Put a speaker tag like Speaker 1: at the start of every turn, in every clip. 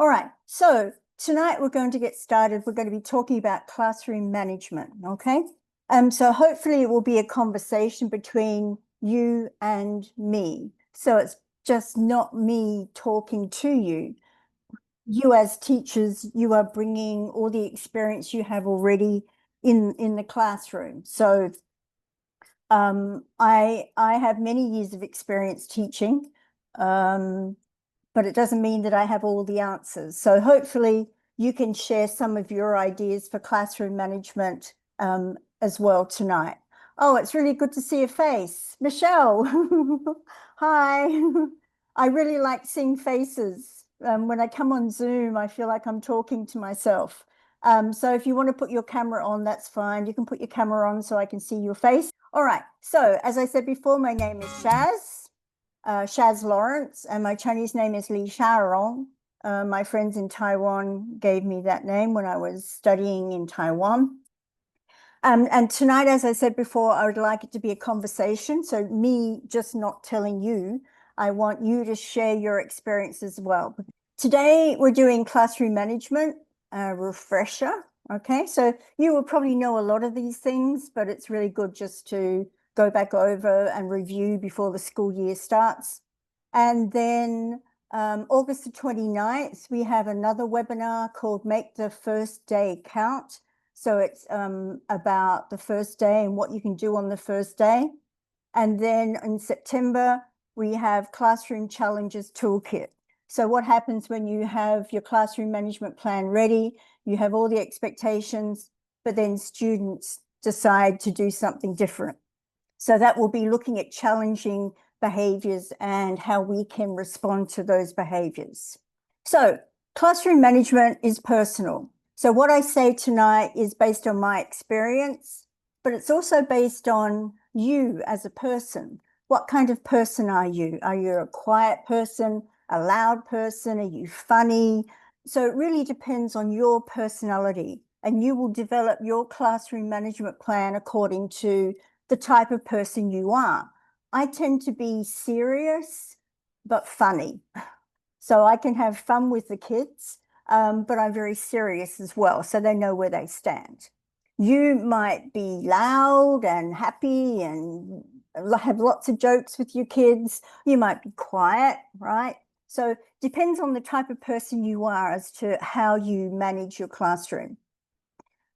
Speaker 1: All right, so tonight we're going to get started. We're going to be talking about classroom management, okay? So hopefully it will be a conversation between you and me. So it's just not me talking to you. You as teachers, you are bringing all the experience you have already in the classroom. So I have many years of experience teaching. But it doesn't mean that I have all the answers. So hopefully you can share some of your ideas for classroom management as well tonight. Oh, it's really good to see your face. Michelle, hi. I really like seeing faces. When I come on Zoom, I feel like I'm talking to myself. So if you want to put your camera on, that's fine. You can put your camera on so I can see your face. All right. So as I said before, my name is Shaz Lawrence, and my Chinese name is Li Xiarong. My friends in Taiwan gave me that name when I was studying in Taiwan. And tonight, as I said before, I would like it to be a conversation. So me just not telling you, I want you to share your experience as well. Today, we're doing classroom management refresher. Okay, so you will probably know a lot of these things, but it's really good just to go back over and review before the school year starts. And then August the 29th, we have another webinar called Make the First Day Count. So it's about the first day and what you can do on the first day. And then in September, we have Classroom Challenges Toolkit. So what happens when you have your classroom management plan ready, you have all the expectations, but then students decide to do something different. So that will be looking at challenging behaviors and how we can respond to those behaviors. So classroom management is personal. So what I say tonight is based on my experience, but it's also based on you as a person. What kind of person are you? Are you a quiet person, a loud person? Are you funny? So it really depends on your personality, and you will develop your classroom management plan according to the type of person you are. I tend to be serious, but funny. So I can have fun with the kids, but I'm very serious as well, so they know where they stand. You might be loud and happy and have lots of jokes with your kids. You might be quiet, right? So depends on the type of person you are as to how you manage your classroom.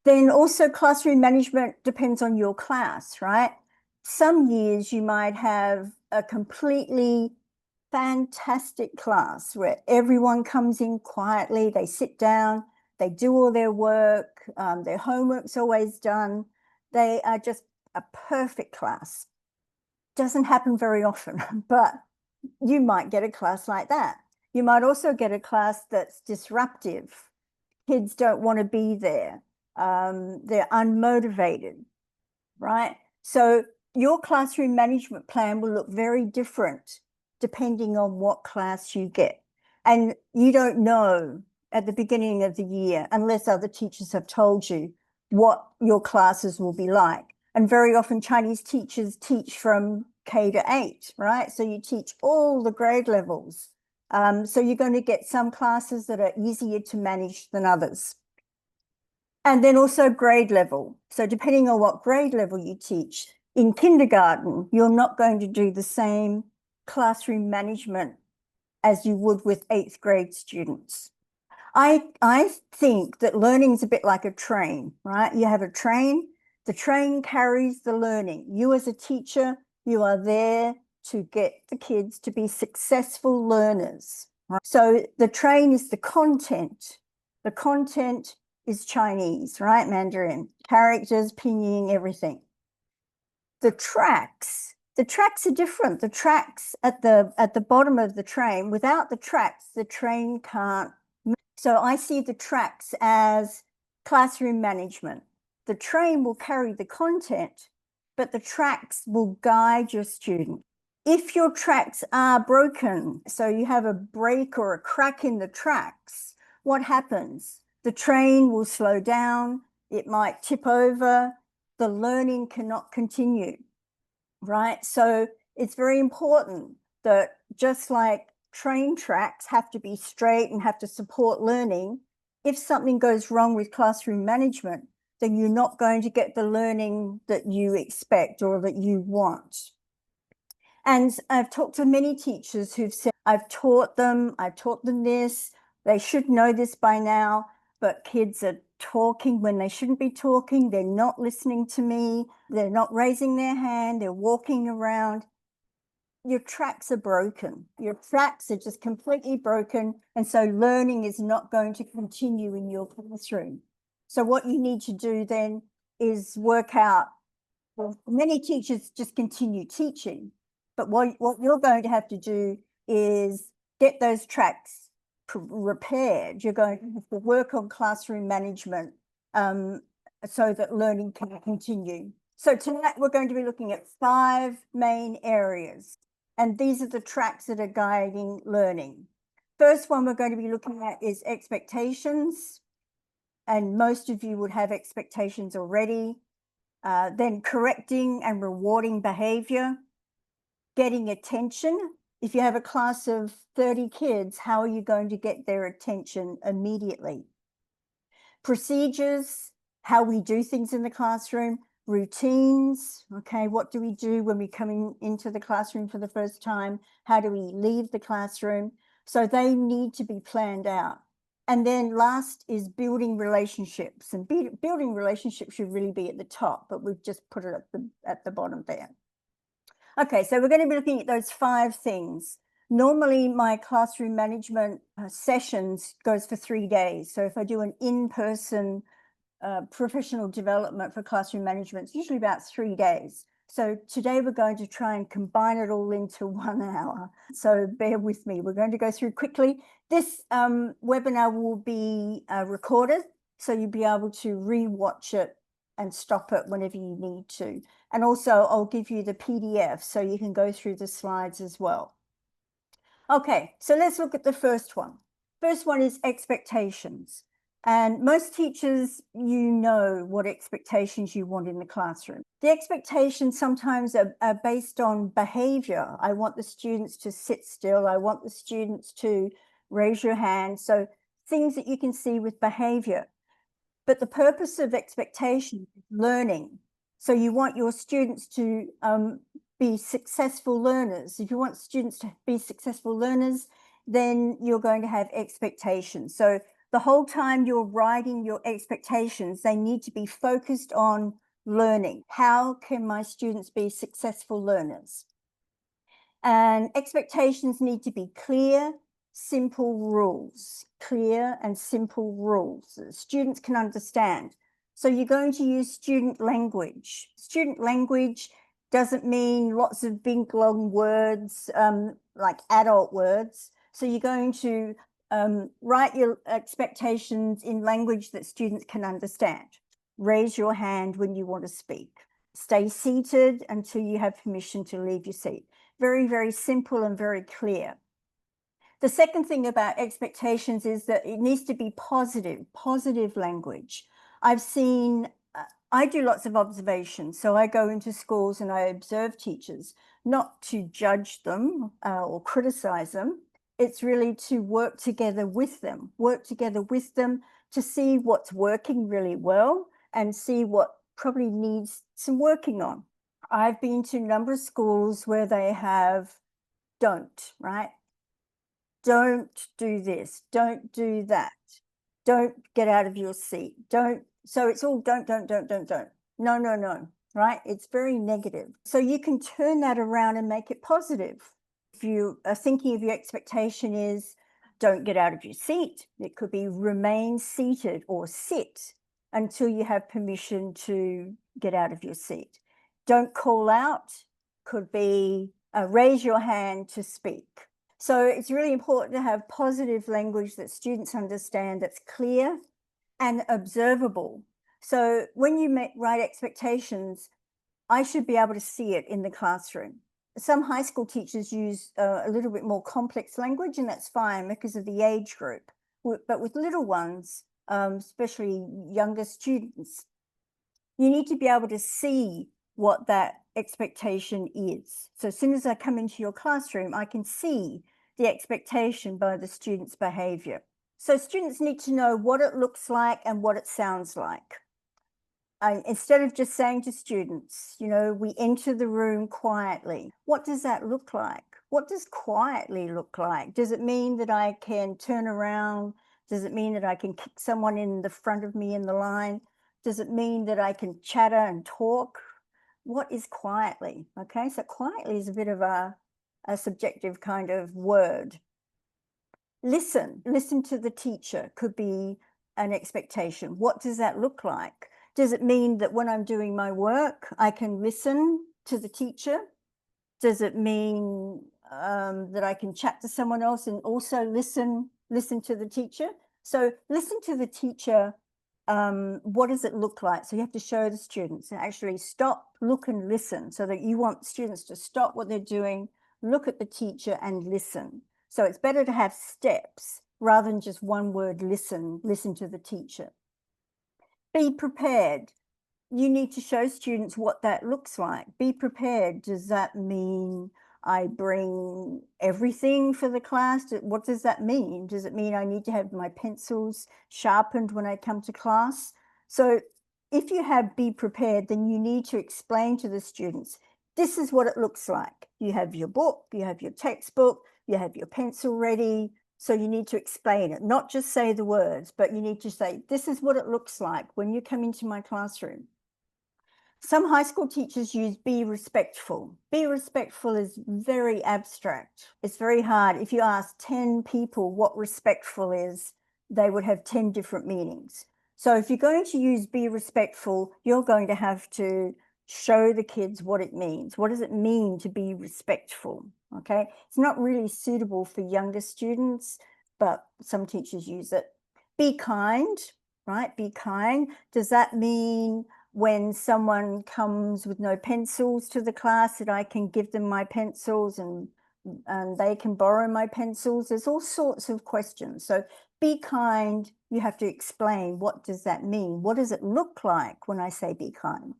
Speaker 1: Then also classroom management depends on your class, right? Some years you might have a completely fantastic class where everyone comes in quietly, they sit down, they do all their work, their homework's always done. They are just a perfect class. Doesn't happen very often, but you might get a class like that. You might also get a class that's disruptive. Kids don't want to be there. They're unmotivated, right? So your classroom management plan will look very different depending on what class you get. And you don't know at the beginning of the year, unless other teachers have told you, what your classes will be like. And very often Chinese teachers teach from K to 8, right? So you teach all the grade levels. So you're going to get some classes that are easier to manage than others. And then also grade level. So depending on what grade level you teach, in kindergarten, you're not going to do the same classroom management as you would with 8th grade students. I think that learning is a bit like a train, right? You have a train, the train carries the learning. You as a teacher, you are there to get the kids to be successful learners. Right? So the train is the content. The content is Chinese, right? Mandarin, characters, pinyin, everything. The tracks are different. The tracks at the bottom of the train, without the tracks, the train can't move. So I see the tracks as classroom management. The train will carry the content, but the tracks will guide your student. If your tracks are broken, so you have a break or a crack in the tracks, what happens? The train will slow down, it might tip over, the learning cannot continue, right? So it's very important that just like train tracks have to be straight and have to support learning, if something goes wrong with classroom management, then you're not going to get the learning that you expect or that you want. And I've talked to many teachers who've said, I've taught them this, they should know this by now, but kids are talking when they shouldn't be talking, they're not listening to me, they're not raising their hand, they're walking around. Your tracks are broken. Your tracks are just completely broken. And so learning is not going to continue in your classroom. So what you need to do then is work out, well, many teachers just continue teaching, but what you're going to have to do is get those tracks repaired. You're going to have to work on classroom management so that learning can continue. So tonight we're going to be looking at 5 main areas, and these are the tracks that are guiding learning. First one we're going to be looking at is expectations, and most of you would have expectations already. Then correcting and rewarding behavior, getting attention. If you have a class of 30 kids, how are you going to get their attention immediately? Procedures, how we do things in the classroom. Routines, okay, what do we do when we come into the classroom for the first time? How do we leave the classroom? So they need to be planned out. And then last is building relationships, and building relationships should really be at the top, but we've just put it at the bottom there. Okay, so we're going to be looking at those 5 things. Normally my classroom management sessions goes for 3 days. So if I do an in-person professional development for classroom management, it's usually about 3 days. So today we're going to try and combine it all into 1 hour. So bear with me. We're going to go through quickly. This webinar will be recorded, so you'll be able to re-watch it and stop it whenever you need to. And also I'll give you the PDF so you can go through the slides as well. Okay, so let's look at the first one. First one is expectations. And most teachers, you know what expectations you want in the classroom. The expectations sometimes are based on behavior. I want the students to sit still. I want the students to raise your hand. So things that you can see with behavior. But the purpose of expectation is learning. So you want your students to be successful learners. If you want students to be successful learners, then you're going to have expectations. So the whole time you're writing your expectations, they need to be focused on learning. How can my students be successful learners? And expectations need to be clear, simple rules, clear and simple rules that students can understand. So you're going to use student language. Student language doesn't mean lots of big, long words like adult words. So you're going to write your expectations in language that students can understand. Raise your hand when you want to speak. Stay seated until you have permission to leave your seat. Very, very simple and very clear. The second thing about expectations is that it needs to be positive language. I've seen, I do lots of observations. So I go into schools and I observe teachers, not to judge them or criticize them. It's really to work together with them to see what's working really well and see what probably needs some working on. I've been to a number of schools where they have don't, right? Don't do this, don't do that, don't get out of your seat, don't. So it's all don't. No, right? It's very negative. So you can turn that around and make it positive. If you are thinking of your expectation is don't get out of your seat, it could be remain seated or sit until you have permission to get out of your seat. Don't call out could be raise your hand to speak. So it's really important to have positive language that students understand, that's clear and observable. So when you write expectations, I should be able to see it in the classroom. Some high school teachers use a little bit more complex language, and that's fine because of the age group. But with little ones, especially younger students, you need to be able to see what that expectation is. So as soon as I come into your classroom, I can see the expectation by the student's behavior. So students need to know what it looks like and what it sounds like. Instead of just saying to students, we enter the room quietly. What does that look like? What does quietly look like? Does it mean that I can turn around? Does it mean that I can kick someone in the front of me in the line? Does it mean that I can chatter and talk? What is quietly? Okay, so quietly is a bit of a subjective kind of word. Listen to the teacher could be an expectation. What does that look like? Does it mean that when I'm doing my work, I can listen to the teacher? Does it mean that I can chat to someone else and also listen to the teacher? So listen to the teacher. What does it look like? So you have to show the students and actually stop, look and listen, so that you want students to stop what they're doing, look at the teacher and listen. So it's better to have steps rather than just one word, listen to the teacher. Be prepared. You need to show students what that looks like. Be prepared. Does that mean I bring everything for the class? What does that mean? Does it mean I need to have my pencils sharpened when I come to class? So if you have be prepared, then you need to explain to the students, this is what it looks like. You have your book, you have your textbook, you have your pencil ready. So you need to explain it, not just say the words, but you need to say, this is what it looks like when you come into my classroom. Some high school teachers use be respectful. Be respectful is very abstract. It's very hard. If you ask 10 people what respectful is, they would have 10 different meanings. So if you're going to use be respectful, you're going to have to show the kids what it means. What does it mean to be respectful? Okay, it's not really suitable for younger students, but some teachers use it. Be kind, right? Be kind. Does that mean when someone comes with no pencils to the class that I can give them my pencils and they can borrow my pencils? There's all sorts of questions. So be kind. You have to explain, what does that mean? What does it look like when I say be kind?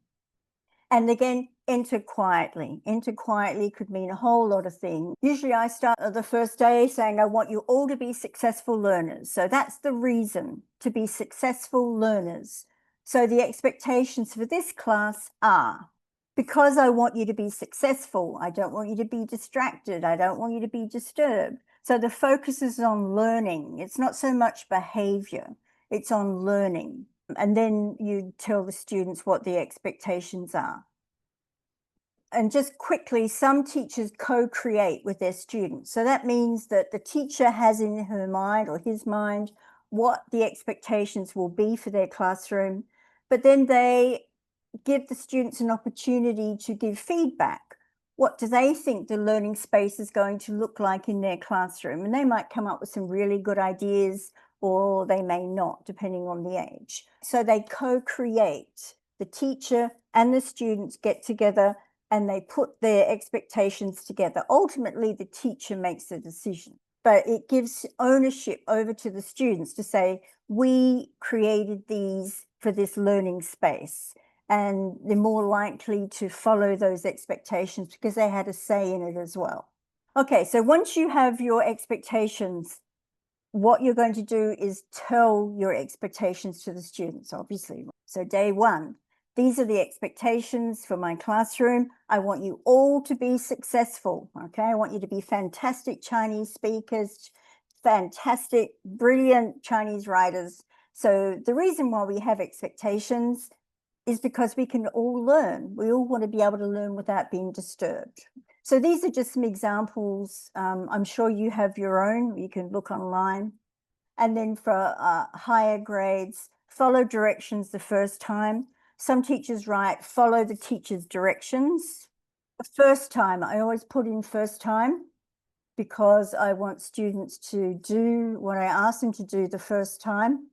Speaker 1: And again, enter quietly. Enter quietly could mean a whole lot of things. Usually I start the first day saying, I want you all to be successful learners. So that's the reason, to be successful learners. So the expectations for this class are, because I want you to be successful, I don't want you to be distracted, I don't want you to be disturbed. So the focus is on learning. It's not so much behavior, it's on learning. And then you tell the students what the expectations are. And just quickly, some teachers co-create with their students. So that means that the teacher has in her mind or his mind what the expectations will be for their classroom, but then they give the students an opportunity to give feedback. What do they think the learning space is going to look like in their classroom? And they might come up with some really good ideas, or they may not, depending on the age. So they co-create. The teacher and the students get together and they put their expectations together. Ultimately, the teacher makes the decision, but it gives ownership over to the students to say, we created these for this learning space. And they're more likely to follow those expectations because they had a say in it as well. Okay, so once you have your expectations, what you're going to do is tell your expectations to the students, obviously. So day one, these are the expectations for my classroom. I want you all to be successful, okay? I want you to be fantastic Chinese speakers, fantastic, brilliant Chinese writers. So the reason why we have expectations is because we can all learn. We all want to be able to learn without being disturbed. So these are just some examples. I'm sure you have your own. You can look online. And then for higher grades, follow directions the first time. Some teachers write, follow the teacher's directions. The first time, I always put in first time because I want students to do what I ask them to do the first time.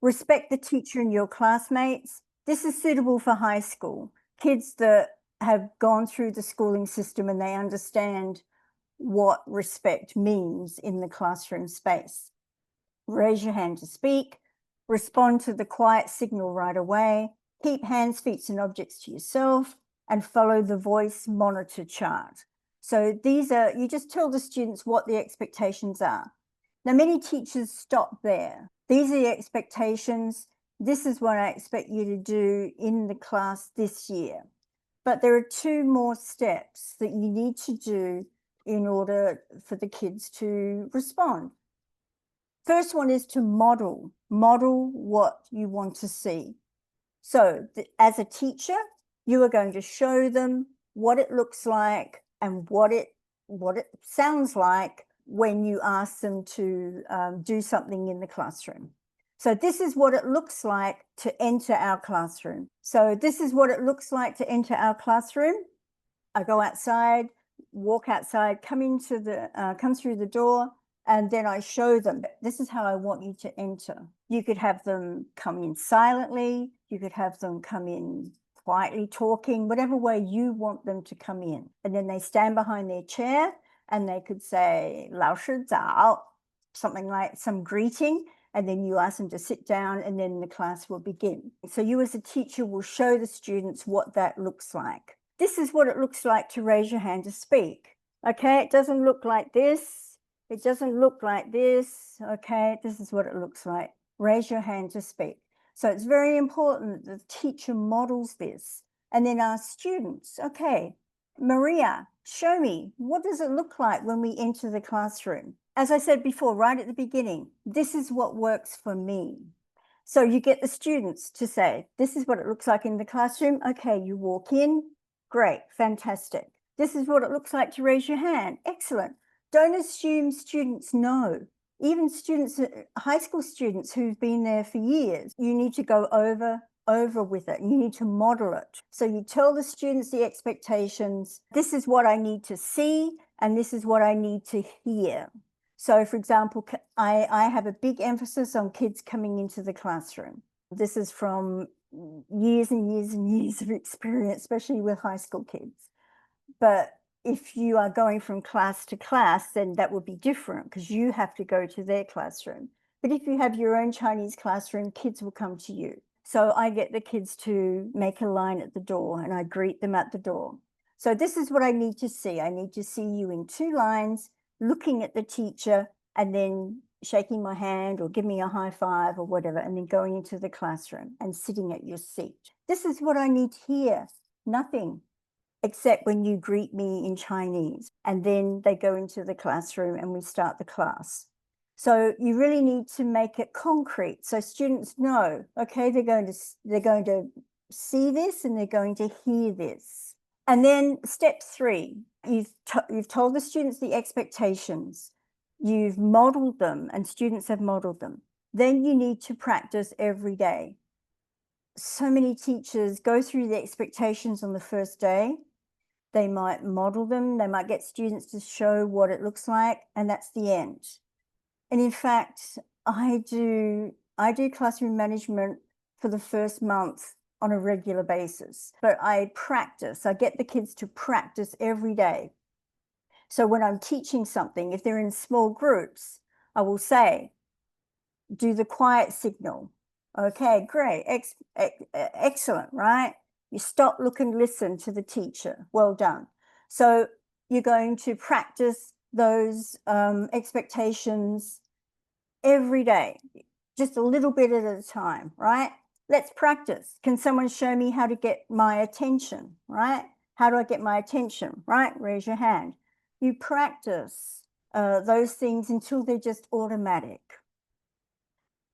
Speaker 1: Respect the teacher and your classmates. This is suitable for high school. Kids that have gone through the schooling system and they understand what respect means in the classroom space. Raise your hand to speak. Respond to the quiet signal right away. Keep hands, feet, and objects to yourself, and follow the voice monitor chart. So these are, you just tell the students what the expectations are. Now, many teachers stop there. These are the expectations. This is what I expect you to do in the class this year. But there are 2 more steps that you need to do in order for the kids to respond. First one is to model what you want to see. So as a teacher, you are going to show them what it looks like and what it sounds like when you ask them to do something in the classroom. So this is what it looks like to enter our classroom. So this is what it looks like to enter our classroom. I go outside, walk outside, come through the door, and then I show them, this is how I want you to enter. You could have them come in silently, you could have them come in quietly talking, whatever way you want them to come in. And then they stand behind their chair and they could say, 老师早, something like some greeting, and then you ask them to sit down and then the class will begin. So you as a teacher will show the students what that looks like. This is what it looks like to raise your hand to speak. Okay, it doesn't look like this. It doesn't look like this. Okay, this is what it looks like. Raise your hand to speak. So it's very important that the teacher models this and then asks students, okay, Maria, show me, what does it look like when we enter the classroom? As I said before, right at the beginning, this is what works for me. So you get the students to say, this is what it looks like in the classroom. Okay, you walk in, great, fantastic. This is what it looks like to raise your hand. Excellent. Don't assume students know. Even students, high school students who've been there for years, you need to go over with it. You need to model it. So you tell the students the expectations. This is what I need to see, and this is what I need to hear. So for example, I have a big emphasis on kids coming into the classroom. This is from years and years and years of experience, especially with high school kids. But if you are going from class to class, then that would be different because you have to go to their classroom. But if you have your own Chinese classroom, kids will come to you. So I get the kids to make a line at the door and I greet them at the door. So this is what I need to see. I need to see you in 2 lines, looking at the teacher and then shaking my hand or giving me a high five or whatever, and then going into the classroom and sitting at your seat. This is what I need to hear. Nothing except when you greet me in Chinese, and then they go into the classroom and we start the class. So you really need to make it concrete so students know, okay, they're going to see this and they're going to hear this. And then step 3, you've told the students the expectations, you've modeled them and students have modeled them. Then you need to practice every day. So many teachers go through the expectations on the first day. They might model them, they might get students to show what it looks like, and that's the end. And in fact, I do classroom management for the first month on a regular basis, but I get the kids to practice every day. So when I'm teaching something, if they're in small groups, I will say, do the quiet signal. Okay, great, excellent, right? You stop, look, and listen to the teacher. Well done. So you're going to practice those expectations every day, just a little bit at a time, right? Let's practice. Can someone show me how to get my attention, right? How do I get my attention, right? Raise your hand. You practice those things until they're just automatic.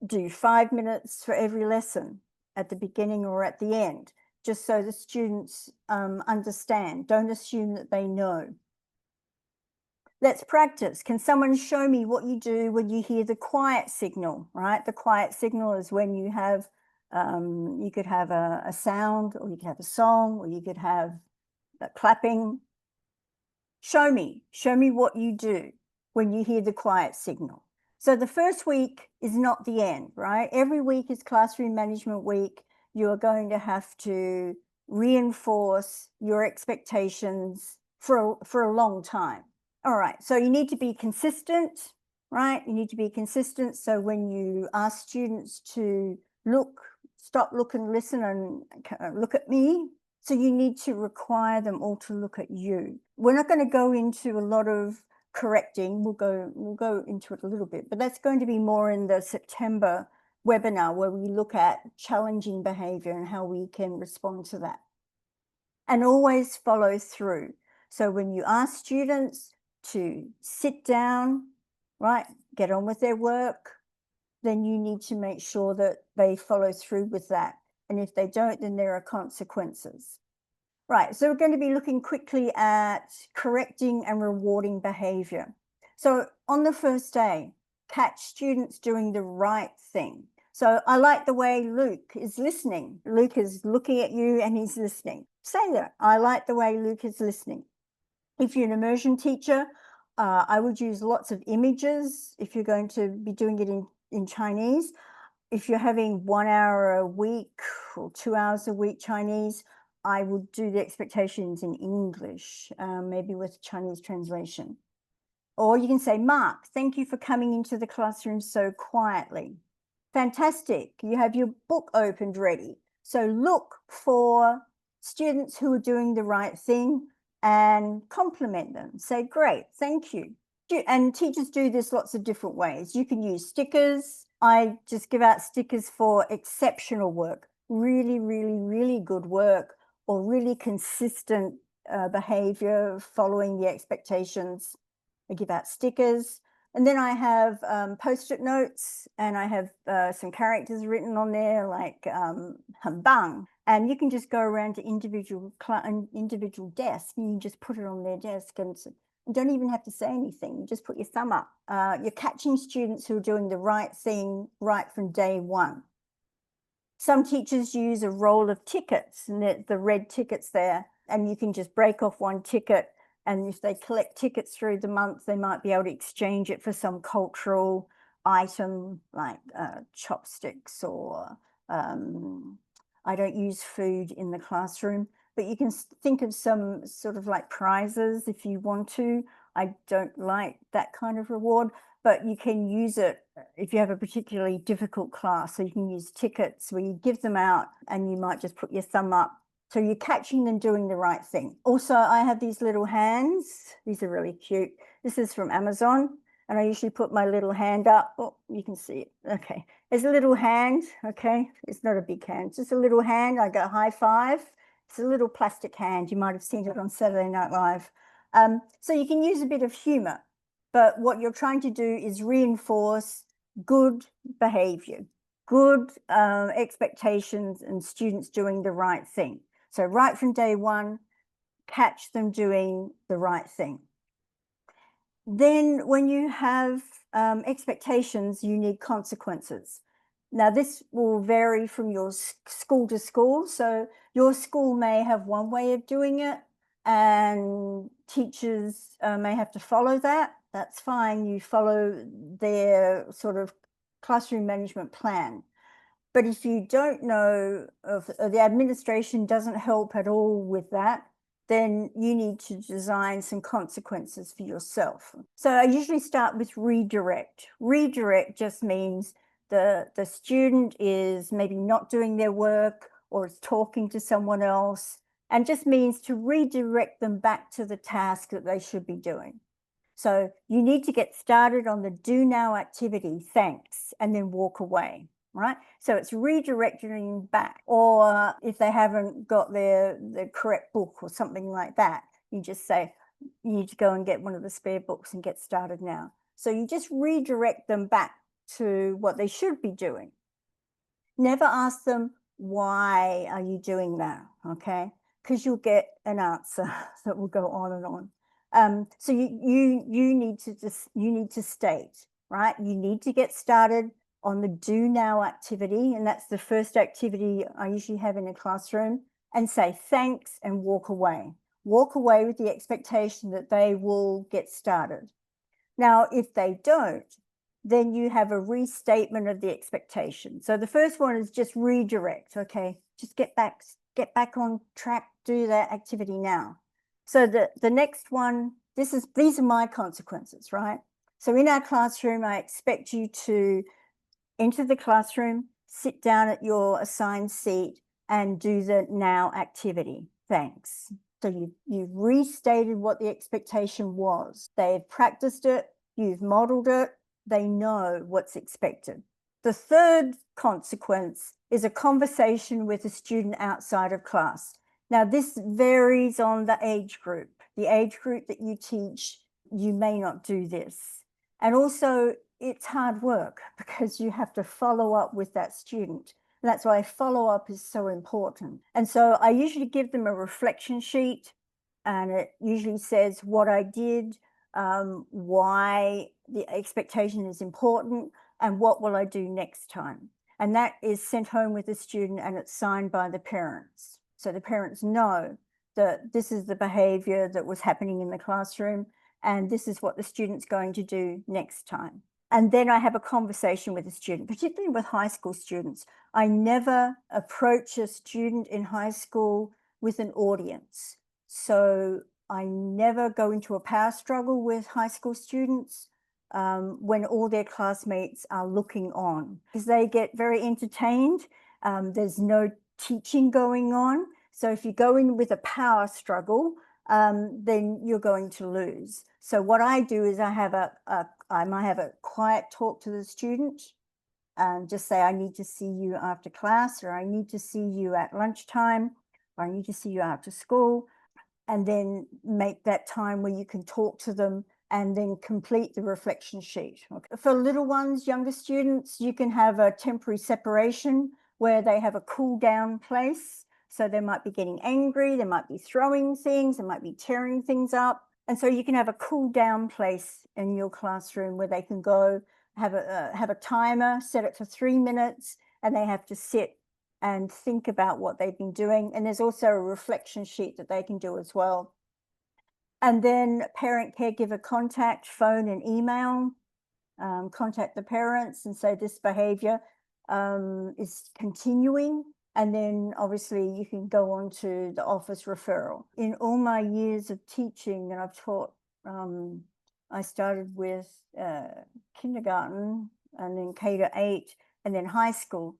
Speaker 1: Do 5 minutes for every lesson at the beginning or at the end, just so the students understand. Don't assume that they know. Let's practice. Can someone show me what you do when you hear the quiet signal, right? The quiet signal is when you have, you could have a sound, or you could have a song, or you could have clapping. Show me what you do when you hear the quiet signal. So the first week is not the end, right? Every week is classroom management week. You are going to have to reinforce your expectations for a long time. All right, so you need to be consistent, right? You need to be consistent. So when you ask students to stop, look, and listen and look at me, So you need to require them all to look at you. We're not going to go into a lot of correcting. We'll go into it a little bit, but that's going to be more in the September webinar where we look at challenging behavior and how we can respond to that. And always follow through. So when you ask students to sit down, right, get on with their work, then you need to make sure that they follow through with that. And if they don't, then there are consequences. Right, so we're going to be looking quickly at correcting and rewarding behavior. So on the first day, catch students doing the right thing. So I like the way Luke is listening. Luke is looking at you and he's listening. Say that. I like the way Luke is listening. If you're an immersion teacher, I would use lots of images if you're going to be doing it in Chinese. If you're having 1 hour a week or 2 hours a week Chinese, I would do the expectations in English, maybe with Chinese translation. Or you can say, Mark, thank you for coming into the classroom so quietly. Fantastic, you have your book opened ready. So look for students who are doing the right thing and compliment them. Say, great, thank you. And teachers do this lots of different ways. You can use stickers. I just give out stickers for exceptional work, really, really, really good work, or really consistent behavior following the expectations. I give out stickers. And then I have post-it notes, and I have some characters written on there like "很棒." And you can just go around to individual desks and you just put it on their desk, and you don't even have to say anything. You just put your thumb up. You're catching students who are doing the right thing right from day one. Some teachers use a roll of tickets, and the red tickets there, and you can just break off one ticket. And if they collect tickets through the month, they might be able to exchange it for some cultural item like chopsticks, or I don't use food in the classroom, but you can think of some sort of like prizes if you want to. I don't like that kind of reward, but you can use it if you have a particularly difficult class. So you can use tickets where you give them out and you might just put your thumb up. So you're catching them doing the right thing. Also, I have these little hands. These are really cute. This is from Amazon, and I usually put my little hand up. Oh, you can see it. Okay, there's a little hand. Okay, it's not a big hand, it's just a little hand. I go high five. It's a little plastic hand. You might have seen it on Saturday Night Live. So you can use a bit of humor, but what you're trying to do is reinforce good behavior, good expectations, and students doing the right thing. So right from day one, catch them doing the right thing. Then when you have expectations, you need consequences. Now, this will vary from your school to school. So your school may have one way of doing it, and teachers may have to follow that. That's fine. You follow their sort of classroom management plan. But if you don't know, if the administration doesn't help at all with that, then you need to design some consequences for yourself. So I usually start with redirect. Redirect just means the student is maybe not doing their work or is talking to someone else, and just means to redirect them back to the task that they should be doing. So you need to get started on the do now activity, thanks, and then walk away. Right? So it's redirecting back. Or if they haven't got the correct book or something like that, you just say, you need to go and get one of the spare books and get started now. So you just redirect them back to what they should be doing. Never ask them, why are you doing that? Okay? Because you'll get an answer that will go on and on. So you need to state, right? You need to get started on the do now activity, and that's the first activity I usually have in a classroom, and say thanks and walk away. Walk away with the expectation that they will get started. Now, if they don't, then you have a restatement of the expectation. So the first one is just redirect. Okay, just get back on track, do that activity now. So the next one, these are my consequences, right? So in our classroom, I expect you to enter the classroom, sit down at your assigned seat, and do the now activity. thanks. So you've restated what the expectation was. They've practiced it, you've modeled it, they know what's expected. The third consequence is a conversation with a student outside of class. Now, this varies on the age group. The age group that you teach, you may not do this. And also, it's hard work because you have to follow up with that student. And that's why follow-up is so important. And so I usually give them a reflection sheet, and it usually says what I did, why the expectation is important, and what will I do next time. And that is sent home with the student, and it's signed by the parents. So the parents know that this is the behavior that was happening in the classroom, and this is what the student's going to do next time. And then I have a conversation with the student, particularly with high school students. I never approach a student in high school with an audience. So I never go into a power struggle with high school students when all their classmates are looking on, because they get very entertained. There's no teaching going on. So if you go in with a power struggle, then you're going to lose. So what I do is I might have a quiet talk to the student and just say, I need to see you after class, or I need to see you at lunchtime, or I need to see you after school, and then make that time where you can talk to them and then complete the reflection sheet. Okay. For little ones, younger students, you can have a temporary separation where they have a cool down place. So they might be getting angry, they might be throwing things, they might be tearing things up. And so you can have a cool down place in your classroom where they can go have a timer, set it for 3 minutes, and they have to sit and think about what they've been doing. And there's also a reflection sheet that they can do as well. And then parent caregiver contact, phone and email, contact the parents and say this behavior is continuing. And then obviously you can go on to the office referral. In all my years of teaching, and I've taught, I started with kindergarten and then K-8 and then high school.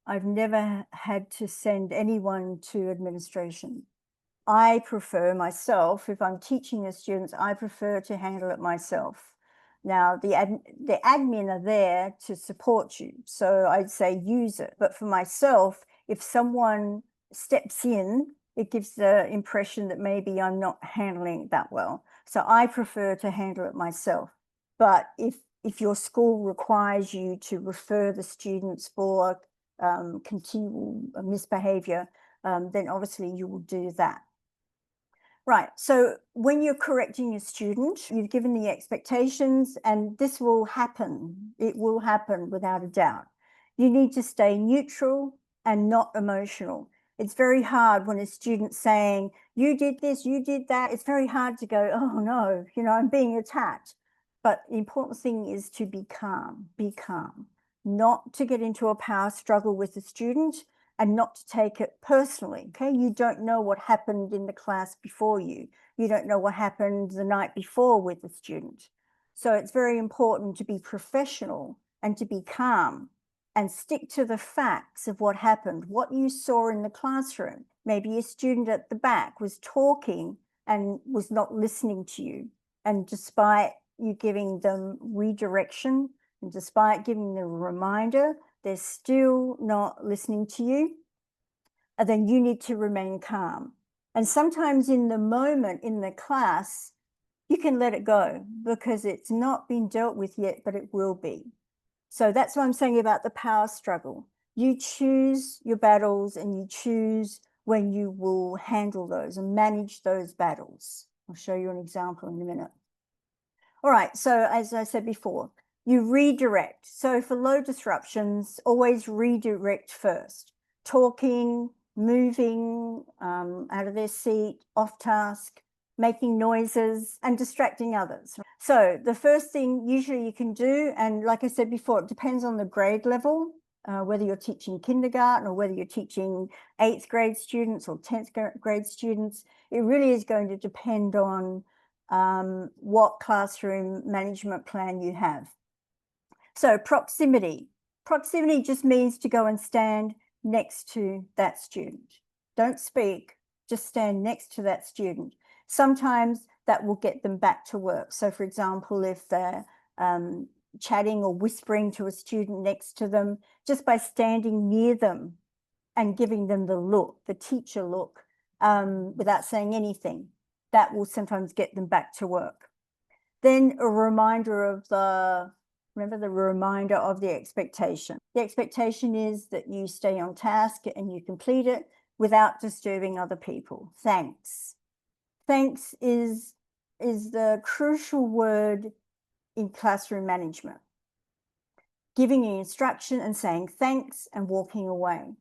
Speaker 1: I've never had to send anyone to administration. I prefer myself, if I'm teaching the students, I prefer to handle it myself. Now, the admin are there to support you, so I'd say use it. But for myself, if someone steps in, it gives the impression that maybe I'm not handling it that well. So I prefer to handle it myself. But if your school requires you to refer the students for continual misbehavior, then obviously you will do that. Right, so when you're correcting a student, you've given the expectations, and this will happen. It will happen without a doubt. You need to stay neutral and not emotional. It's very hard when a student's saying, you did this, you did that. It's very hard to go, oh no, I'm being attacked. But the important thing is to be calm, not to get into a power struggle with the student, and not to take it personally, okay? You don't know what happened in the class before you. You don't know what happened the night before with the student. So it's very important to be professional and to be calm and stick to the facts of what happened, what you saw in the classroom. Maybe a student at the back was talking and was not listening to you. And despite you giving them redirection, and despite giving them a reminder, they're still not listening to you, and then you need to remain calm. And sometimes in the moment in the class, you can let it go because it's not been dealt with yet, but it will be. So that's what I'm saying about the power struggle. You choose your battles and you choose when you will handle those and manage those battles. I'll show you an example in a minute. All right, so as I said before, you redirect. So for low disruptions, always redirect first. Talking, moving out of their seat, off task, making noises, and distracting others. So the first thing usually you can do, and like I said before, it depends on the grade level, whether you're teaching kindergarten or whether you're teaching 8th grade students or 10th grade students. It really is going to depend on what classroom management plan you have. So proximity. Proximity just means to go and stand next to that student. Don't speak, just stand next to that student. Sometimes that will get them back to work. So for example, if they're chatting or whispering to a student next to them, just by standing near them and giving them the look, the teacher look, without saying anything, that will sometimes get them back to work. Then a reminder of remember the reminder of the expectation. The expectation is that you stay on task and you complete it without disturbing other people. Thanks. Thanks is the crucial word in classroom management. Giving an instruction and saying thanks and walking away.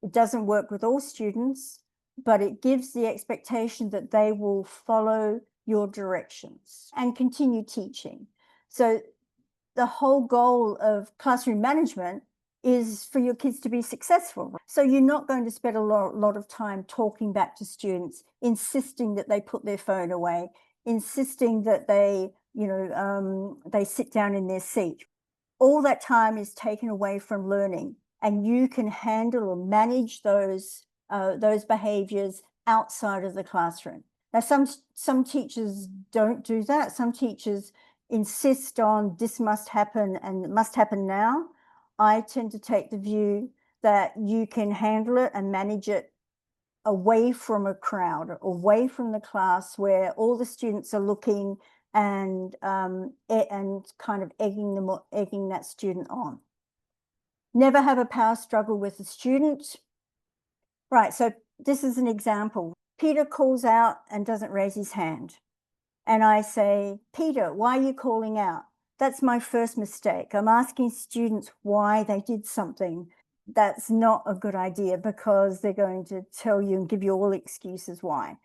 Speaker 1: It doesn't work with all students, but it gives the expectation that they will follow your directions and continue teaching. So the whole goal of classroom management is for your kids to be successful. So you're not going to spend a lot of time talking back to students, insisting that they put their phone away, insisting that they, they sit down in their seat. All that time is taken away from learning, and you can handle or manage those behaviors outside of the classroom. Now, some teachers don't do that. Some teachers insist on this must happen and it must happen now. I tend to take the view that you can handle it and manage it away from a crowd, away from the class where all the students are looking and kind of egging that student on. Never have a power struggle with a student. Right, so this is an example. Peter calls out and doesn't raise his hand. And I say, Peter, why are you calling out? That's my first mistake. I'm asking students why they did something. That's not a good idea because they're going to tell you and give you all excuses why.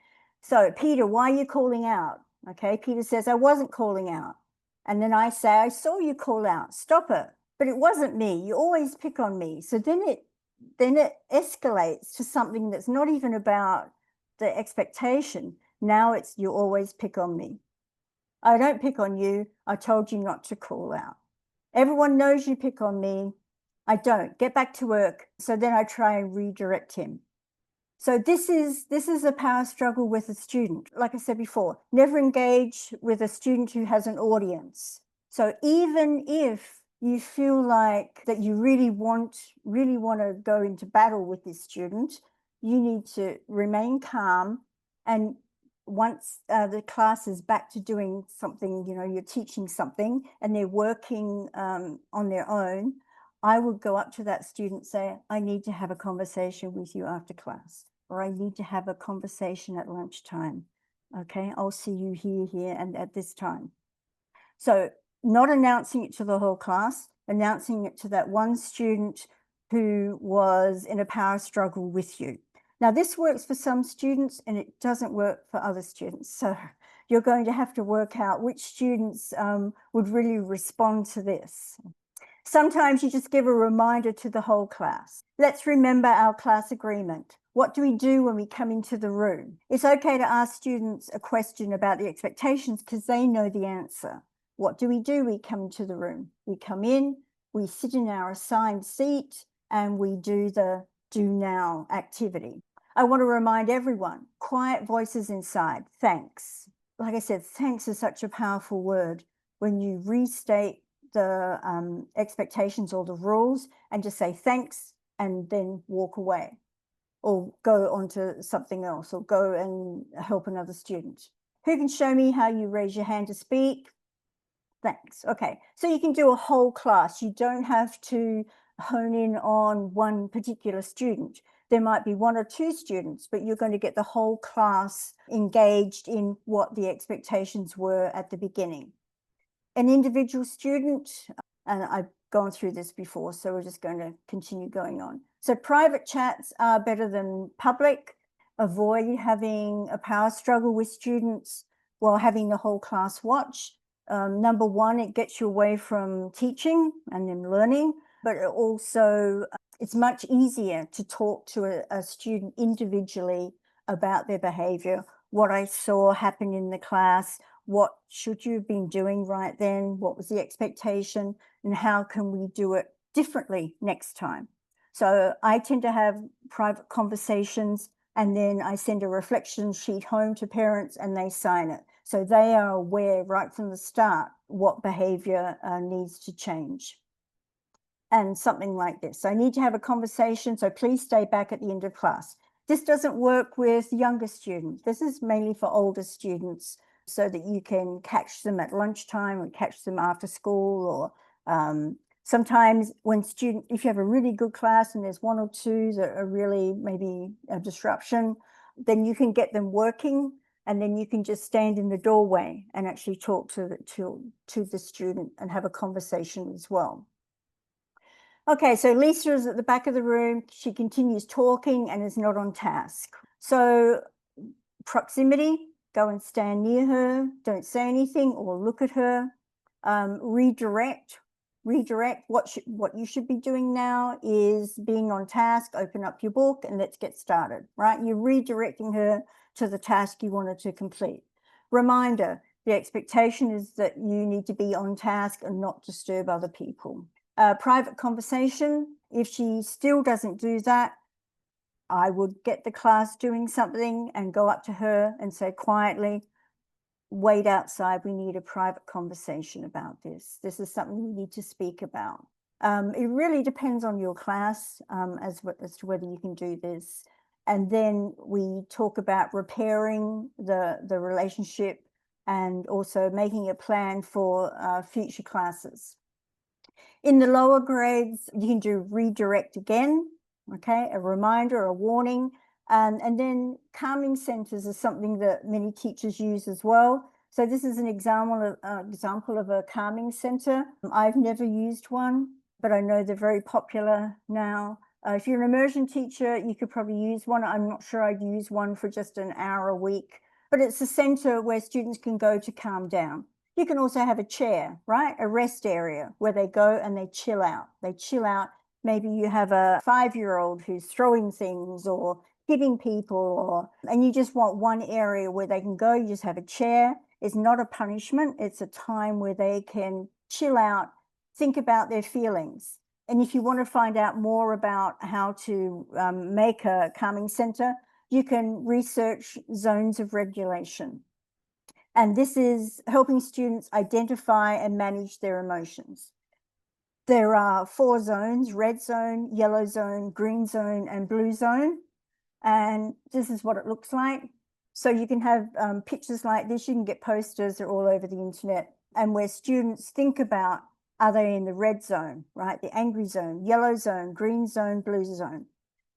Speaker 1: So, Peter, why are you calling out? Okay, Peter says, I wasn't calling out. And then I say, I saw you call out. Stop it. But it wasn't me. You always pick on me. So then it escalates to something that's not even about the expectation. Now it's you always pick on me. I don't pick on you. I told you not to call out. Everyone knows you pick on me. I don't. Get back to work. So then I try and redirect him. So this is a power struggle with a student. Like I said before, never engage with a student who has an audience. So even if you feel like that you really want to go into battle with this student, you need to remain calm. And once the class is back to doing something, you're teaching something and they're working on their own, I would go up to that student and say, I need to have a conversation with you after class, or I need to have a conversation at lunchtime. Okay, I'll see you here, and at this time. So not announcing it to the whole class, announcing it to that one student who was in a power struggle with you. Now, this works for some students and it doesn't work for other students. So you're going to have to work out which students would really respond to this. Sometimes you just give a reminder to the whole class. Let's remember our class agreement. What do we do when we come into the room? It's okay to ask students a question about the expectations because they know the answer. What do? We come into the room. We come in, we sit in our assigned seat, and we do the do now activity. I want to remind everyone, quiet voices inside. Thanks. Like I said, thanks is such a powerful word. When you restate the expectations or the rules and just say thanks and then walk away or go on to something else or go and help another student. Who can show me how you raise your hand to speak? Thanks. Okay, so you can do a whole class. You don't have to hone in on one particular student. There might be one or two students, but you're going to get the whole class engaged in what the expectations were at the beginning. An individual student, and I've gone through this before, so we're just going to continue going on. So private chats are better than public. Avoid having a power struggle with students while having the whole class watch. Number one, it gets you away from teaching and then learning, but it also, it's much easier to talk to a student individually about their behavior, what I saw happen in the class, what should you have been doing right then, what was the expectation, and how can we do it differently next time. So I tend to have private conversations And then I send a reflection sheet home to parents and they sign it. So they are aware right from the start what behavior needs to change. And something like this. I need to have a conversation, so please stay back at the end of class. This doesn't work with younger students. This is mainly for older students so that you can catch them at lunchtime or catch them after school, or sometimes if you have a really good class and there's one or two that are really maybe a disruption, then you can get them working, and then you can just stand in the doorway and actually talk to the student and have a conversation as well. Okay, so Lisa is at the back of the room. She continues talking and is not on task. So proximity, go and stand near her, don't say anything or look at her. Redirect. What you should be doing now is being on task, open up your book and let's get started, right? You're redirecting her to the task you wanted to complete. Reminder, the expectation is that you need to be on task and not disturb other people. Private conversation, if she still doesn't do that, I would get the class doing something and go up to her and say quietly, wait outside, we need a private conversation about this. This is something we need to speak about. It really depends on your class as to whether you can do this. And then we talk about repairing the relationship and also making a plan for future classes. In the lower grades, you can do redirect again, okay, a reminder, a warning, and then calming centers is something that many teachers use as well. So this is an example of a calming center. I've never used one, but I know they're very popular now. If you're an immersion teacher, you could probably use one. I'm not sure I'd use one for just an hour a week, but it's a center where students can go to calm down. You can also have a chair, right? A rest area where they go and they chill out. They chill out. Maybe you have a 5-year-old who's throwing things or hitting people, and you just want one area where they can go. You just have a chair. It's not a punishment. It's a time where they can chill out, think about their feelings. And if you want to find out more about how to make a calming center, you can research zones of regulation. And this is helping students identify and manage their emotions. There are 4 zones: red zone, yellow zone, green zone, and blue zone. And this is what it looks like. So you can have pictures like this. You can get posters, they're all over the internet. And where students think about, are they in the red zone, right? The angry zone, yellow zone, green zone, blue zone.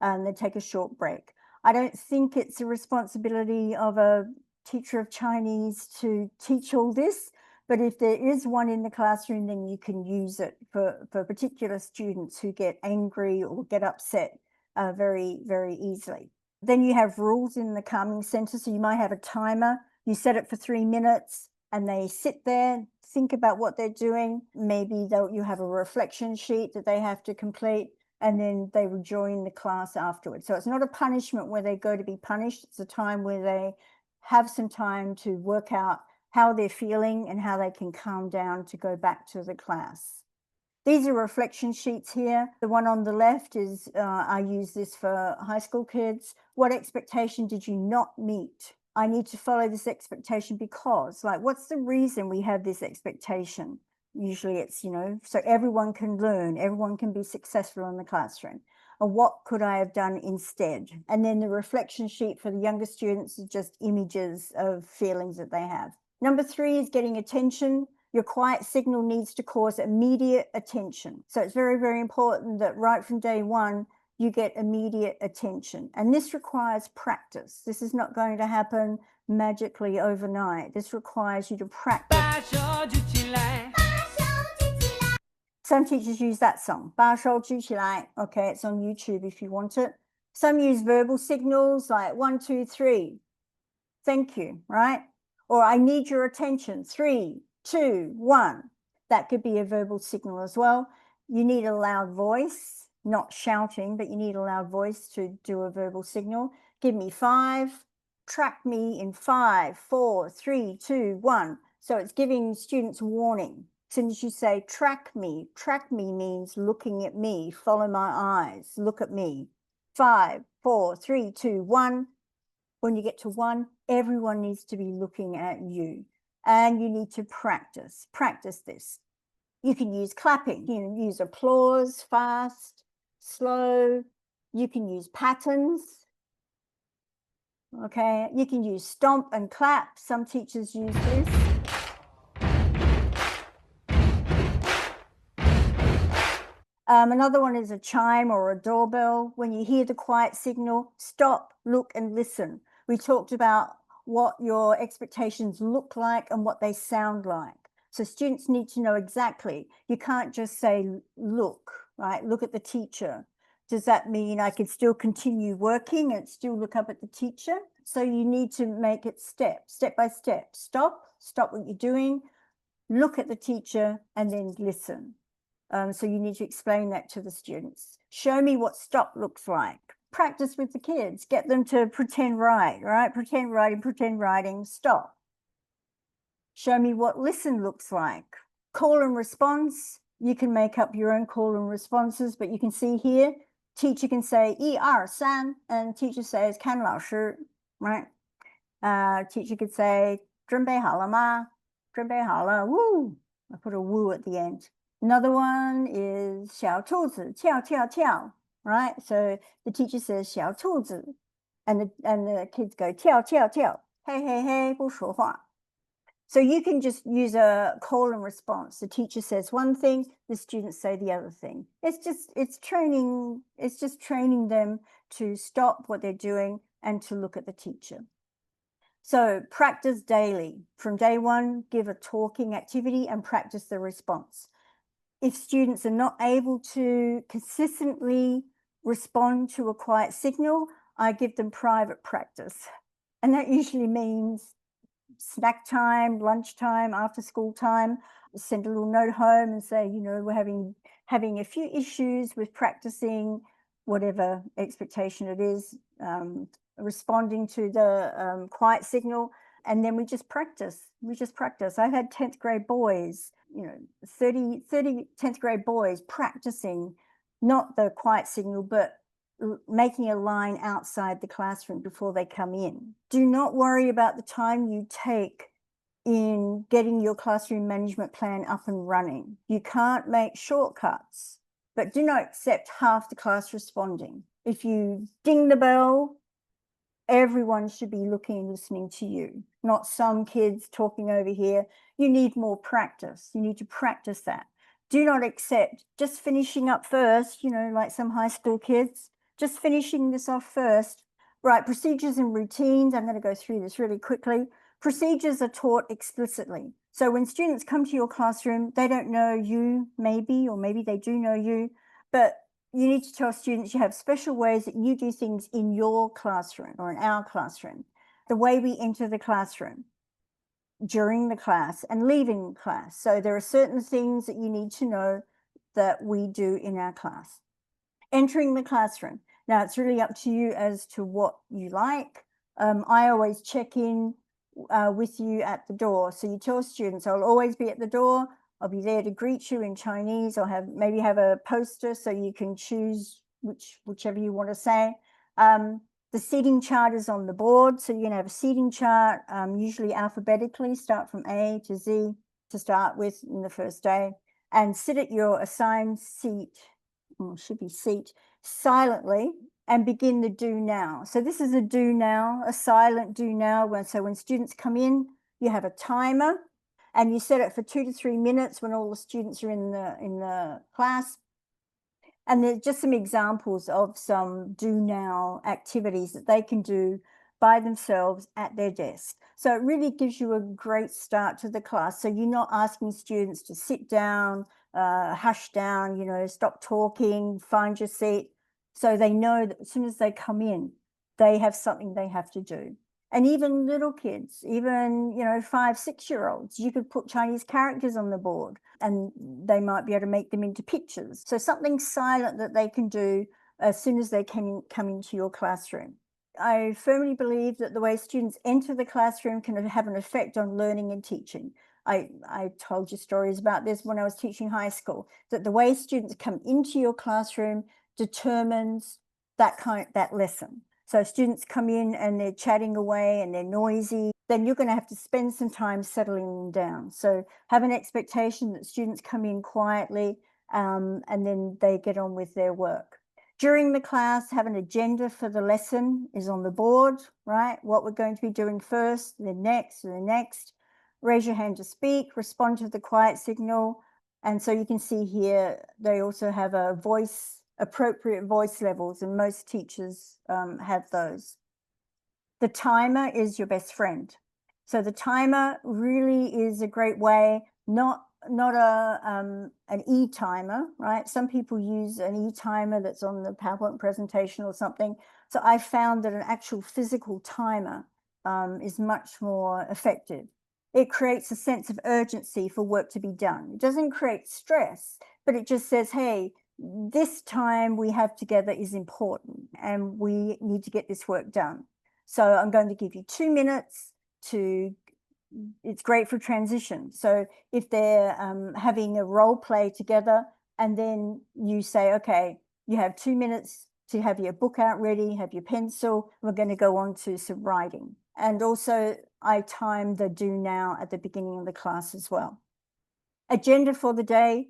Speaker 1: And they take a short break. I don't think it's a responsibility of a teacher of Chinese to teach all this, but if there is one in the classroom, then you can use it for particular students who get angry or get upset very, very easily. Then you have rules in the calming center. So you might have a timer, you set it for 3 minutes and they sit there, think about what they're doing. Maybe you have a reflection sheet that they have to complete, and then they will join the class afterwards. So it's not a punishment where they go to be punished. It's a time where they have some time to work out how they're feeling and how they can calm down to go back to the class. These are reflection sheets here. The one on the left is, I use this for high school kids. What expectation did you not meet? I need to follow this expectation because, like, what's the reason we have this expectation? Usually it's, so everyone can learn, everyone can be successful in the classroom. And what could I have done instead? And then the reflection sheet for the younger students is just images of feelings that they have. Number 3 is getting attention. Your quiet signal needs to cause immediate attention. So it's very, very important that right from day one, you get immediate attention. And this requires practice. This is not going to happen magically overnight. This requires you to practice. Some teachers use that song, 把手举起来. Okay, it's on YouTube if you want it. Some use verbal signals like 1, 2, 3. Thank you, right? Or I need your attention, 3, 2, 1. That could be a verbal signal as well. You need a loud voice, not shouting, but you need a loud voice to do a verbal signal. Give me 5, track me in 5, 4, 3, 2, 1. So it's giving students warning. As soon as you say track me means looking at me, follow my eyes, look at me. 5, 4, 3, 2, 1. When you get to 1, everyone needs to be looking at you, and you need to practice this. You can use clapping, you can use applause, fast, slow. You can use patterns. Okay, you can use stomp and clap. Some teachers use this. Another one is a chime or a doorbell. When you hear the quiet signal, stop, look, and listen. We talked about what your expectations look like and what they sound like. So students need to know exactly. You can't just say, look, right? Look at the teacher. Does that mean I can still continue working and still look up at the teacher? So you need to make it step by step. Stop what you're doing, look at the teacher, and then listen. So you need to explain that to the students. Show me what stop looks like. Practice with the kids. Get them to pretend write, right? Pretend writing, stop. Show me what listen looks like. Call and response. You can make up your own call and responses, but you can see here, teacher can say 1, 2, 3, and teacher says 看老师, right? Teacher could say 准备好了吗?准备好了, woo. I put a woo at the end. Another one is 小兔子跳跳跳, right? So the teacher says 小兔子, and the kids go 跳跳跳, hey hey hey, 不说话. So you can just use a call and response. The teacher says one thing, the students say the other thing. It's just training them to stop what they're doing and to look at the teacher. So practice daily. From day 1, give a talking activity and practice the response. If students are not able to consistently respond to a quiet signal, I give them private practice. And that usually means snack time, lunchtime, after school time. Send a little note home and say, you know, we're having a few issues with practicing whatever expectation it is, responding to the quiet signal. And then we just practice. I've had 10th grade boys, you know, 30 10th grade boys practicing not the quiet signal, but making a line outside the classroom before they come in. Do not worry about the time you take in getting your classroom management plan up and running. You can't make shortcuts, but do not accept half the class responding. If you ding the bell, everyone should be looking and listening to you, not some kids talking over here. You need more practice. You need to practice that. Do not accept just finishing up first, you know, like some high school kids, just finishing this off first. Right, procedures and routines. I'm going to go through this really quickly. Procedures are taught explicitly. So when students come to your classroom, they don't know you maybe, or maybe they do know you, but you need to tell students you have special ways that you do things in your classroom or in our classroom. The way we enter the classroom, during the class and leaving class. So there are certain things that you need to know that we do in our class. Entering the classroom. Now it's really up to you as to what you like. I always check in with you at the door. So you tell students, I'll always be at the door. I'll be there to greet you in Chinese. I'll maybe have a poster so you can choose whichever you want to say. The seating chart is on the board. So you're going to have a seating chart, usually alphabetically, start from A to Z to start with in the first day, and sit at your assigned seat, or should be seat, silently, and begin the do now. So this is a do now, a silent do now. So when students come in, you have a timer and you set it for 2 to 3 minutes when all the students are in the class. And there's just some examples of some do now activities that they can do by themselves at their desk. So it really gives you a great start to the class. So you're not asking students to sit down, hush down, you know, stop talking, find your seat. So they know that as soon as they come in, they have something they have to do. And even little kids, even, you know, 5, 6-year-olds, you could put Chinese characters on the board and they might be able to make them into pictures. So something silent that they can do as soon as they come into your classroom. I firmly believe that the way students enter the classroom can have an effect on learning and teaching. I told you stories about this when I was teaching high school, that the way students come into your classroom determines that lesson. So students come in and they're chatting away and they're noisy, then you're going to have to spend some time settling them down. So have an expectation that students come in quietly and then they get on with their work. During the class, have an agenda for the lesson is on the board, right? What we're going to be doing first, then next, and then next. Raise your hand to speak, respond to the quiet signal. And so you can see here, they also have a appropriate voice levels, and most teachers have those. The timer is your best friend. So the timer really is a great way, not an e-timer, right? Some people use an e-timer that's on the PowerPoint presentation or something. So I found that an actual physical timer is much more effective. It creates a sense of urgency for work to be done. It doesn't create stress, but it just says, hey, this time we have together is important and we need to get this work done. So I'm going to give you 2 minutes it's great for transition. So if they're having a role play together and then you say, okay, you have 2 minutes to have your book out ready, have your pencil, we're going to go on to some writing. And also I time the do now at the beginning of the class as well. Agenda for the day,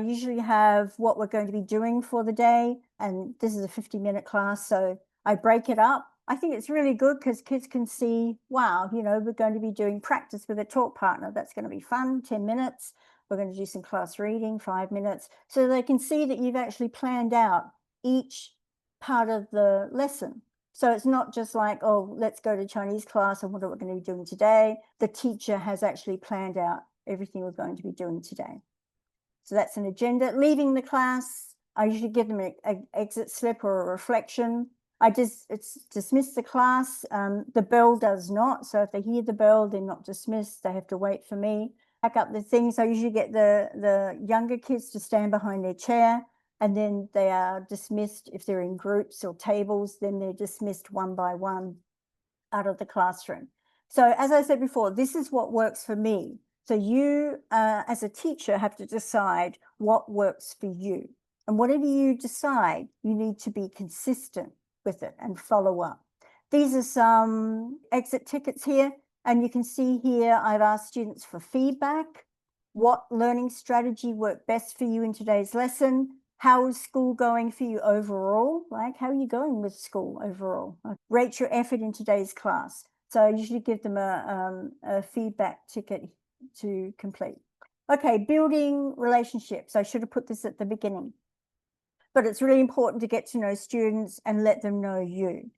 Speaker 1: usually have what we're going to be doing for the day. And this is a 50-minute class, so I break it up. I think it's really good because kids can see, wow, you know, we're going to be doing practice with a talk partner. That's going to be fun, 10 minutes. We're going to do some class reading, 5 minutes. So they can see that you've actually planned out each part of the lesson. So it's not just like, oh, let's go to Chinese class and what are we going to be doing today? The teacher has actually planned out everything we're going to be doing today. So that's an agenda. Leaving the class, I usually give them an exit slip or a reflection. It's dismiss the class. The bell does not. So if they hear the bell, they're not dismissed. They have to wait for me. Pack up the things. I usually get the younger kids to stand behind their chair, and then they are dismissed. If they're in groups or tables, then they're dismissed one by one out of the classroom. So as I said before, this is what works for me. So you, as a teacher, have to decide what works for you. And whatever you decide, you need to be consistent with it and follow up. These are some exit tickets here. And you can see here, I've asked students for feedback. What learning strategy worked best for you in today's lesson? How is school going for you overall? Like, how are you going with school overall? Rate your effort in today's class. So I usually give them a feedback ticket to complete. Okay, building relationships. I should have put this at the beginning. But it's really important to get to know students and let them know you.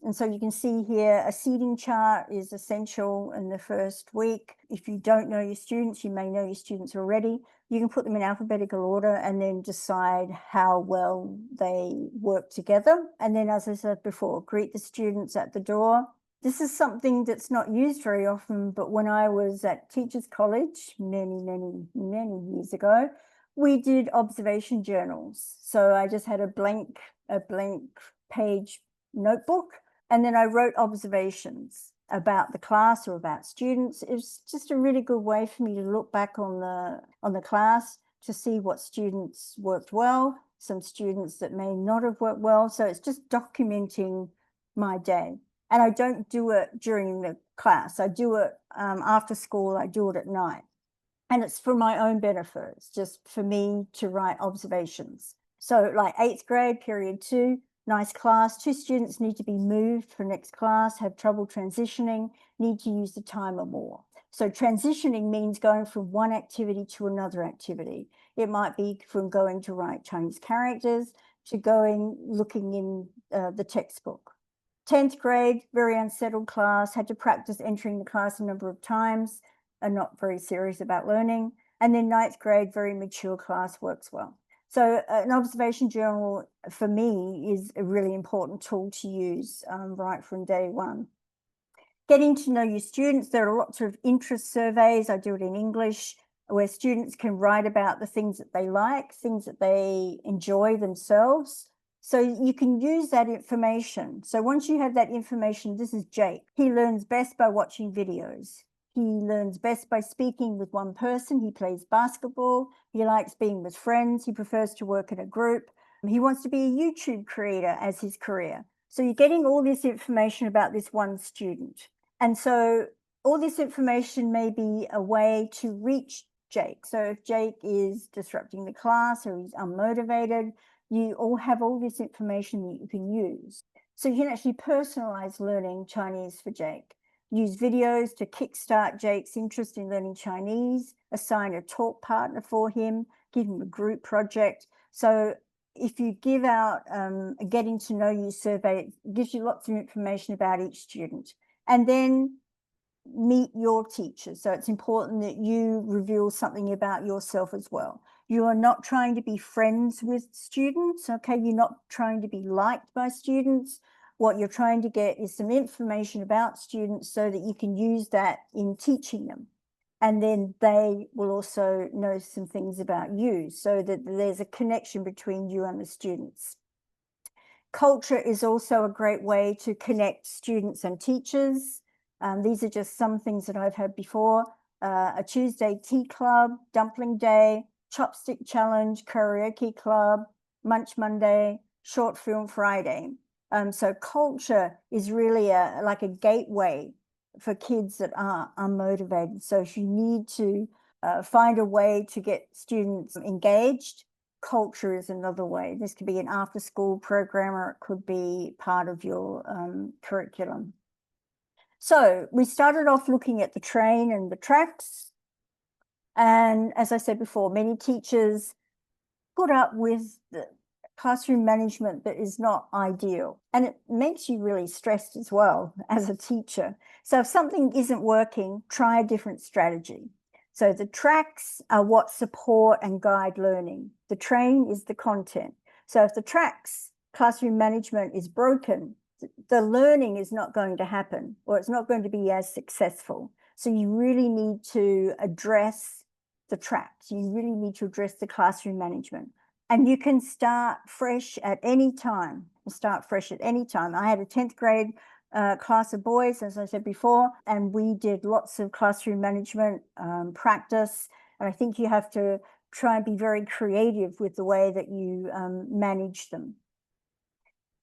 Speaker 1: And so you can see here, a seating chart is essential in the first week. If you don't know your students, you may know your students already. You can put them in alphabetical order and then decide how well they work together. And then, as I said before, greet the students at the door. This is something that's not used very often, but when I was at Teachers College many years ago, we did observation journals. So I just had a blank page notebook, and then I wrote observations about the class or about students. It was just a really good way for me to look back on the class to see what students worked well, some students that may not have worked well. So it's just documenting my day. And I don't do it during the class. I do it after school. I do it at night. And it's for my own benefit. It's just for me to write observations. So like 8th grade, period 2, nice class. 2 students need to be moved for next class, have trouble transitioning, need to use the timer more. So transitioning means going from one activity to another activity. It might be from going to write Chinese characters to looking in the textbook. 10th grade, very unsettled class, had to practice entering the class a number of times, are not very serious about learning. And then 9th grade, very mature class, works well. So an observation journal for me is a really important tool to use right from day one. Getting to know your students, there are lots of interest surveys. I do it in English, where students can write about the things that they like, things that they enjoy themselves. So you can use that information. So once you have that information, this is Jake. He learns best by watching videos. He learns best by speaking with one person. He plays basketball. He likes being with friends. He prefers to work in a group. He wants to be a YouTube creator as his career. So you're getting all this information about this one student. And so all this information may be a way to reach Jake. So if Jake is disrupting the class or he's unmotivated, you all have all this information that you can use. So you can actually personalize learning Chinese for Jake. Use videos to kickstart Jake's interest in learning Chinese, assign a talk partner for him, give him a group project. So if you give out a getting to know you survey, it gives you lots of information about each student. And then meet your teachers. So it's important that you reveal something about yourself as well. You are not trying to be friends with students, okay? You're not trying to be liked by students. What you're trying to get is some information about students so that you can use that in teaching them. And then they will also know some things about you so that there's a connection between you and the students. Culture is also a great way to connect students and teachers. These are just some things that I've had before. A Tuesday tea club, dumpling day, chopstick challenge, karaoke club, munch Monday, short film Friday. So culture is really like a gateway for kids that are unmotivated. So if you need to find a way to get students engaged, culture is another way. This could be an after-school program, or it could be part of your curriculum. So we started off looking at the train and the tracks. And as I said before, many teachers put up with the classroom management that is not ideal. And it makes you really stressed as well as a teacher. So if something isn't working, try a different strategy. So the tracks are what support and guide learning. The train is the content. So if the tracks classroom management is broken, the learning is not going to happen, or it's not going to be as successful. So you really need to address the tracks. You really need to address the classroom management. And you can start fresh at any time. Start fresh at any time. I had a 10th grade class of boys, as I said before, and we did lots of classroom management practice. And I think you have to try and be very creative with the way that you manage them.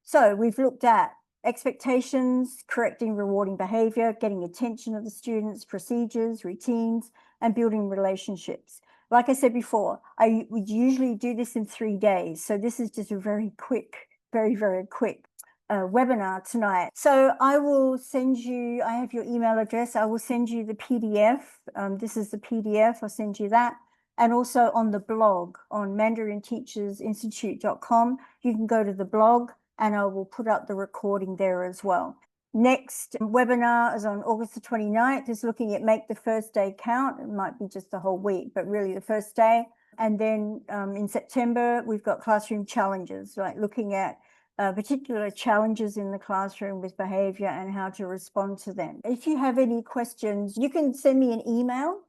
Speaker 1: So we've looked at expectations, correcting rewarding behavior, getting attention of the students, procedures, routines, and building relationships. Like I said before, I would usually do this in 3 days. So this is just a very quick, very quick webinar tonight. So I will send you, I have your email address. I will send you the PDF. This is the PDF. I'll send you that. And also on the blog on mandarinteachersinstitute.com, you can go to the blog and I will put up the recording there as well. Next webinar is on August the 29th, is looking at make the first day count. It might be just the whole week, but really the first day. And then in September, we've got classroom challenges, like looking at particular challenges in the classroom with behavior and how to respond to them. If you have any questions, you can send me an email,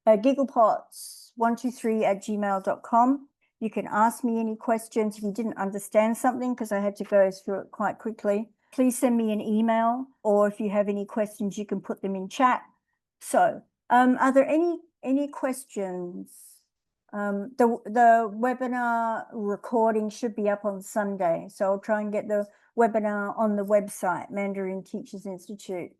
Speaker 1: gigglepots123@gmail.com. You can ask me any questions if you didn't understand something, because I had to go through it quite quickly. Please send me an email, or if you have any questions, you can put them in chat. So, are there any questions? The webinar recording should be up on Sunday, so I'll try and get the webinar on the website, Mandarin Teachers Institute.